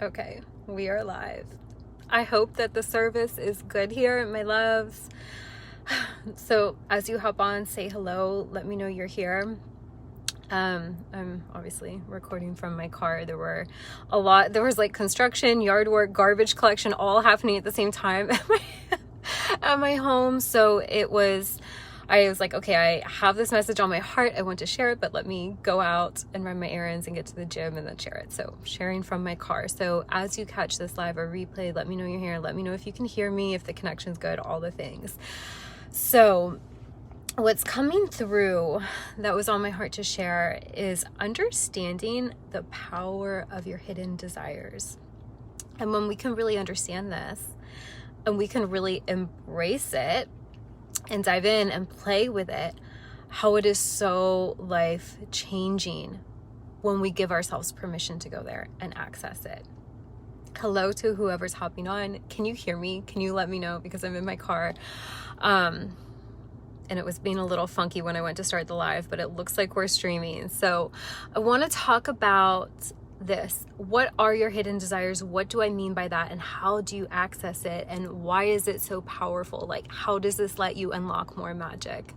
Okay, we are live. I hope that the service is good here, my loves. So as you hop on, say hello, let me know you're here. I'm obviously recording from my car. There was like construction, yard work, garbage collection, all happening at the same time at my home. So I was like, okay, I have this message on my heart. I want to share it, but let me go out and run my errands and get to the gym and then share it. So sharing from my car. So as you catch this live or replay, let me know you're here. Let me know if you can hear me, if the connection's good, all the things. So what's coming through that was on my heart to share is understanding the power of your hidden desires. And when we can really understand this and we can really embrace it and dive in and play with it, how it is so life changing when we give ourselves permission to go there and access it. Hello to whoever's hopping on. Can you hear me? Can you let me know? Because I'm in my car. And it was being a little funky when I went to start the live, but it looks like we're streaming. So I want to talk about this. What are your hidden desires? What do I mean by that? And how do you access it? And why is it so powerful? Like, how does this let you unlock more magic?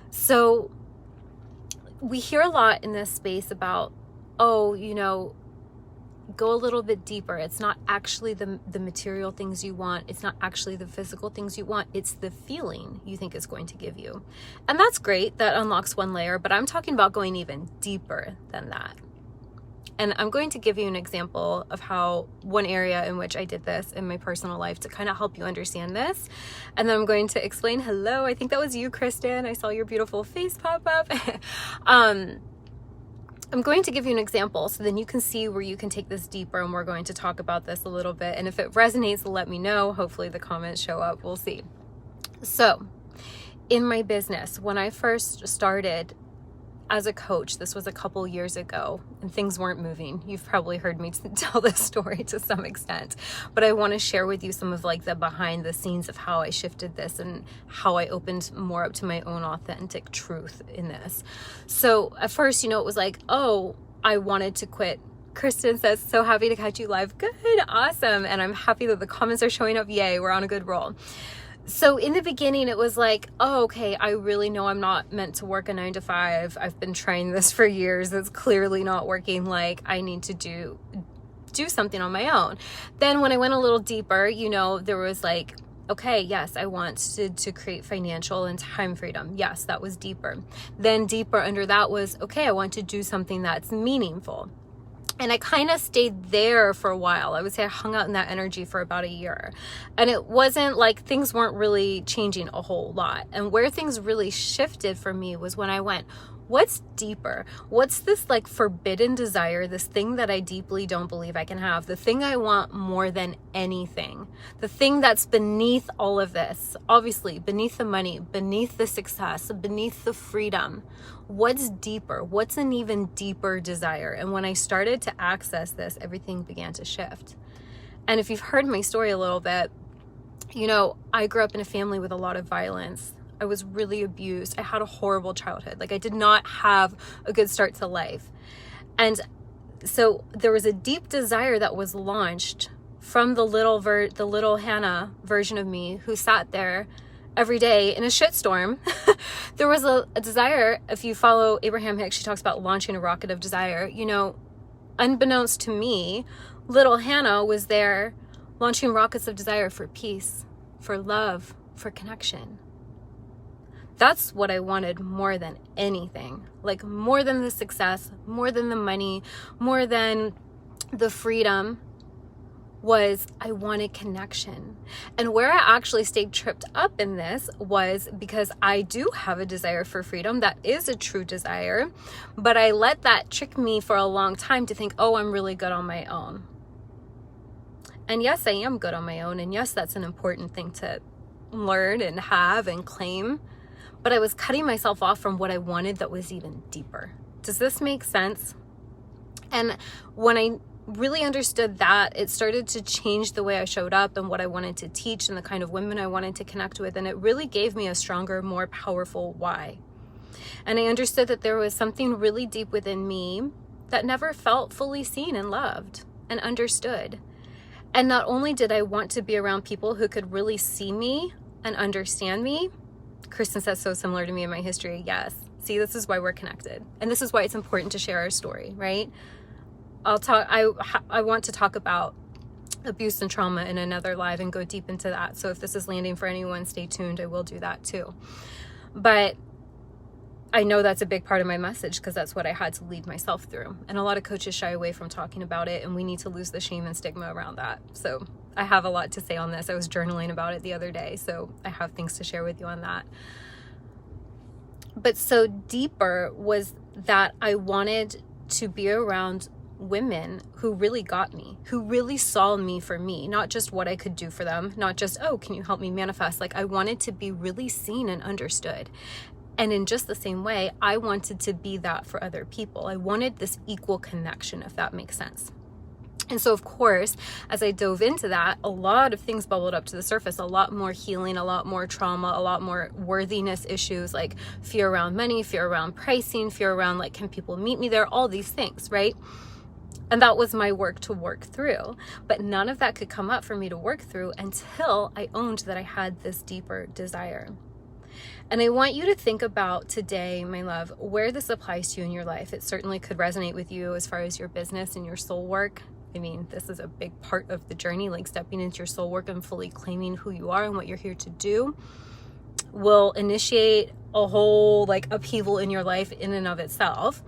So we hear a lot in this space about, go a little bit deeper. It's not actually the material things you want. It's not actually the physical things you want. It's the feeling you think it's going to give you. And that's great. That unlocks one layer, but I'm talking about going even deeper than that. And I'm going to give you an example of how one area in which I did this in my personal life to kind of help you understand this. And then I'm going to explain, hello, I think that was you, Kristen. I saw your beautiful face pop up. I'm going to give you an example so then you can see where you can take this deeper, and we're going to talk about this a little bit. And if it resonates, let me know. Hopefully the comments show up. We'll see. So in my business, when I first started as a coach, this was a couple years ago, and things weren't moving. You've probably heard me tell this story to some extent, but I want to share with you some of like the behind the scenes of how I shifted this and how I opened more up to my own authentic truth in this. So at first, it was like, oh, I wanted to quit. Kristen says, so happy to catch you live. Good, awesome. And I'm happy that the comments are showing up. Yay, we're on a good roll. So in the beginning, it was like, oh, okay, I really know I'm not meant to work a 9-to-5. I've been trying this for years. It's clearly not working. Like, I need to do something on my own. Then when I went a little deeper, there was like, okay, yes, I wanted to create financial and time freedom. Yes, that was deeper. Then deeper under that was, okay, I want to do something that's meaningful. And I kind of stayed there for a while. I would say I hung out in that energy for about a year. And it wasn't like things weren't really changing a whole lot. And where things really shifted for me was when I went, what's deeper? What's this like forbidden desire, this thing that I deeply don't believe I can have, the thing I want more than anything, the thing that's beneath all of this, obviously beneath the money, beneath the success, beneath the freedom. What's deeper? What's an even deeper desire? And when I started to access this, everything began to shift. And if you've heard my story a little bit, I grew up in a family with a lot of violence. I was really abused. I had a horrible childhood. Like, I did not have a good start to life. And so there was a deep desire that was launched from the little Hannah version of me who sat there every day in a shitstorm. There was a desire. If you follow Abraham Hicks, she talks about launching a rocket of desire. Unbeknownst to me, little Hannah was there launching rockets of desire for peace, for love, for connection. That's what I wanted more than anything. Like, more than the success, more than the money, more than the freedom, was I wanted connection. And where I actually stayed tripped up in this was because I do have a desire for freedom. That is a true desire. But I let that trick me for a long time to think, oh, I'm really good on my own. And yes, I am good on my own. And yes, that's an important thing to learn and have and claim. But I was cutting myself off from what I wanted that was even deeper. Does this make sense? And when I really understood that, it started to change the way I showed up and what I wanted to teach and the kind of women I wanted to connect with. And it really gave me a stronger, more powerful why. And I understood that there was something really deep within me that never felt fully seen and loved. and understood. And not only did I want to be around people who could really see me and understand me, Kristen says so similar to me in my history. Yes. See, this is why we're connected. And this is why it's important to share our story, right? I want to talk about abuse and trauma in another live and go deep into that. So if this is landing for anyone, stay tuned. I will do that too. But I know that's a big part of my message because that's what I had to lead myself through. And a lot of coaches shy away from talking about it, and we need to lose the shame and stigma around that. So I have a lot to say on this. I was journaling about it the other day, so I have things to share with you on that. But so deeper was that I wanted to be around women who really got me, who really saw me for me, not just what I could do for them, not just, oh, can you help me manifest? Like, I wanted to be really seen and understood. And in just the same way, I wanted to be that for other people. I wanted this equal connection, if that makes sense. And so, of course, as I dove into that, a lot of things bubbled up to the surface, a lot more healing, a lot more trauma, a lot more worthiness issues, like fear around money, fear around pricing, fear around like, can people meet me there? All these things, right? And that was my work to work through. But none of that could come up for me to work through until I owned that I had this deeper desire. And I want you to think about today, my love, where this applies to you in your life. It certainly could resonate with you as far as your business and your soul work. I mean, this is a big part of the journey, like stepping into your soul work and fully claiming who you are and what you're here to do will initiate a whole like upheaval in your life in and of itself.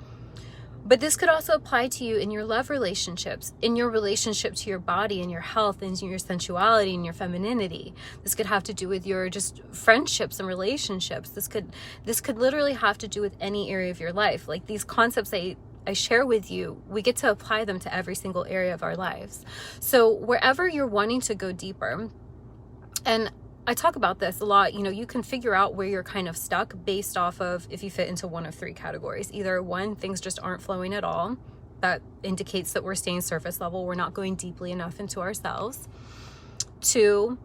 But this could also apply to you in your love relationships, in your relationship to your body and your health and your sensuality and your femininity. This could have to do with your just friendships and relationships. This could literally have to do with any area of your life. Like these concepts I share with you, we get to apply them to every single area of our lives. So wherever you're wanting to go deeper, and I talk about this a lot, you know, you can figure out where you're kind of stuck based off of if you fit into one of three categories. Either one, things just aren't flowing at all. That indicates that we're staying surface level. We're not going deeply enough into ourselves. Two,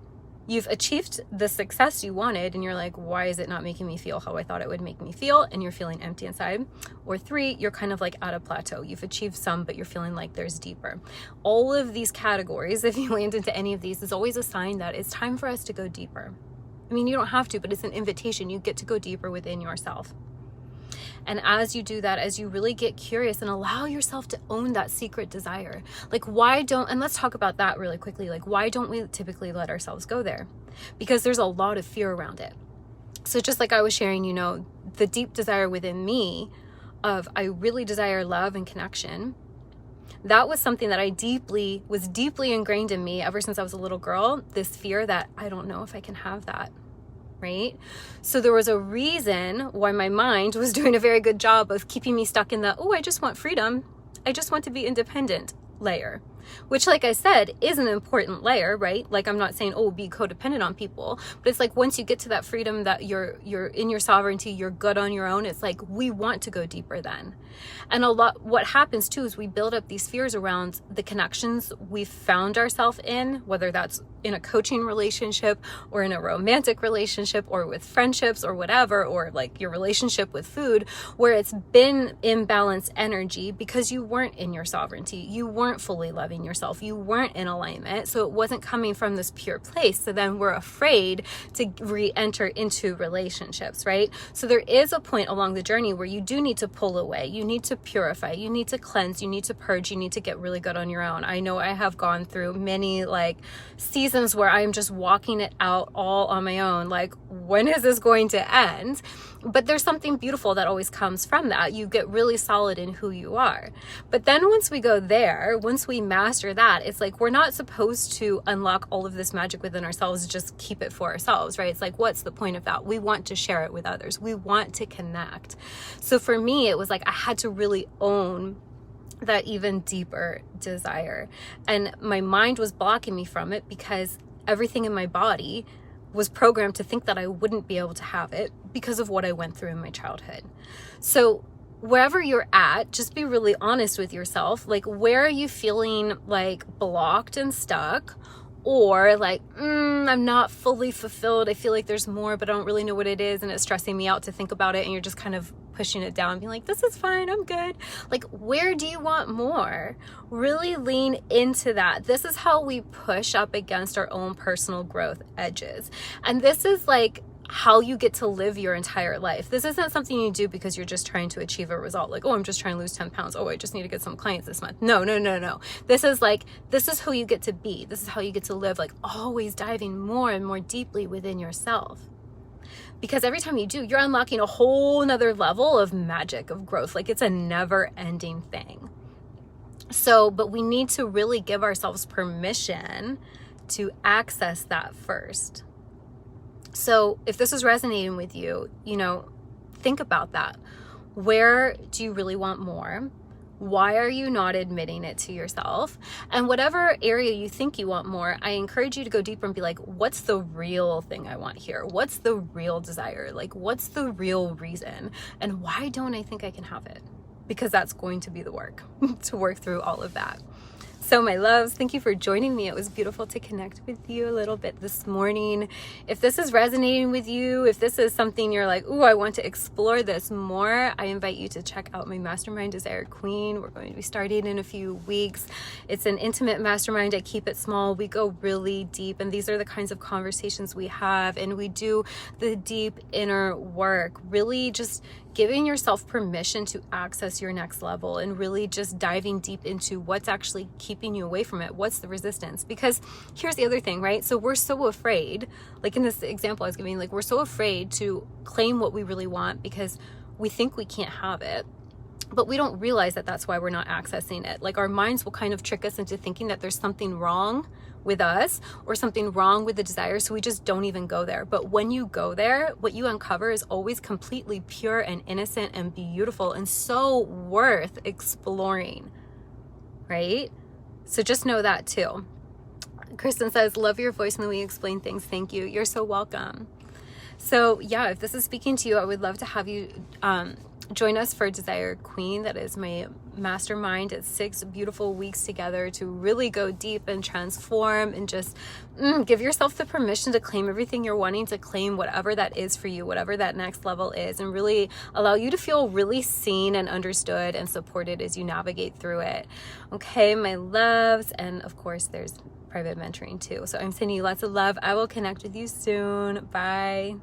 you've achieved the success you wanted and you're like, why is it not making me feel how I thought it would make me feel? And you're feeling empty inside. Or three, you're kind of like at a plateau. You've achieved some, but you're feeling like there's deeper. All of these categories, if you land into any of these, is always a sign that it's time for us to go deeper. I mean, you don't have to, but it's an invitation. You get to go deeper within yourself. And as you do that, as you really get curious and allow yourself to own that secret desire, like and let's talk about that really quickly. Like, why don't we typically let ourselves go there? Because there's a lot of fear around it. So just like I was sharing, you know, the deep desire within me of I really desire love and connection. That was something that was deeply ingrained in me ever since I was a little girl. This fear that I don't know if I can have that. Right? So there was a reason why my mind was doing a very good job of keeping me stuck in the, I just want freedom. I just want to be independent layer, which, like I said, is an important layer, right? Like, I'm not saying, be codependent on people, but it's like, once you get to that freedom that you're in your sovereignty, you're good on your own. It's like, we want to go deeper then. And what happens too, is we build up these fears around the connections we've found ourselves in, whether that's in a coaching relationship or in a romantic relationship or with friendships or whatever, or like your relationship with food, where it's been imbalanced energy because you weren't in your sovereignty. You weren't fully loving yourself. You weren't in alignment. So it wasn't coming from this pure place. So then we're afraid to re-enter into relationships, right? So there is a point along the journey where you do need to pull away. You need to purify. You need to cleanse. You need to purge. You need to get really good on your own. I know I have gone through many like seasons where I'm just walking it out all on my own. Like, when is this going to end? But there's something beautiful that always comes from that. You get really solid in who you are. But then once we go there, once we master that, it's like, we're not supposed to unlock all of this magic within ourselves, just keep it for ourselves, right? It's like, what's the point of that? We want to share it with others. We want to connect. So for me, it was like, I had to really own that even deeper desire. And my mind was blocking me from it because everything in my body was programmed to think that I wouldn't be able to have it because of what I went through in my childhood. So wherever you're at, just be really honest with yourself. Like, where are you feeling like blocked and stuck? or like, I'm not fully fulfilled. I feel like there's more, but I don't really know what it is. And it's stressing me out to think about it. And you're just kind of pushing it down, being like, this is fine, I'm good. Like, where do you want more? Really lean into that. This is how we push up against our own personal growth edges. And this is like how you get to live your entire life. This isn't something you do because you're just trying to achieve a result. Like, oh, I'm just trying to lose 10 pounds. Oh, I just need to get some clients this month. No. This is who you get to be. This is how you get to live, like always diving more and more deeply within yourself. Because every time you do, you're unlocking a whole nother level of magic, of growth. Like, it's a never ending thing. So, but we need to really give ourselves permission to access that first. So if this is resonating with you, think about that. Where do you really want more? Why are you not admitting it to yourself? And whatever area you think you want more, I encourage you to go deeper and be like, what's the real thing I want here? What's the real desire? Like, what's the real reason? And why don't I think I can have it? Because that's going to be the work to work through all of that. So my loves, thank you for joining me. It was beautiful to connect with you a little bit this morning. If this is resonating with you, if this is something you're like, ooh, I want to explore this more, I invite you to check out my mastermind, Desire Queen. We're going to be starting in a few weeks. It's an intimate mastermind. I keep it small. We go really deep, and these are the kinds of conversations we have, and we do the deep inner work, really just giving yourself permission to access your next level and really just diving deep into what's actually keeping you away from it. What's the resistance? Because here's the other thing, right? So we're so afraid, like in this example I was giving, like we're so afraid to claim what we really want because we think we can't have it. But we don't realize that that's why we're not accessing it. Like, our minds will kind of trick us into thinking that there's something wrong with us or something wrong with the desire, so we just don't even go there. But when you go there, what you uncover is always completely pure and innocent and beautiful and so worth exploring, right? So just know that too. Kristen says, love your voice when we explain things. Thank you. You're so welcome. So yeah, if this is speaking to you, I would love to have you join us for Desire Queen. That is my mastermind. It's 6 beautiful weeks together to really go deep and transform and just give yourself the permission to claim everything you're wanting to claim, whatever that is for you, whatever that next level is, and really allow you to feel really seen and understood and supported as you navigate through it. Okay, my loves. And of course, there's private mentoring too. So I'm sending you lots of love. I will connect with you soon. Bye.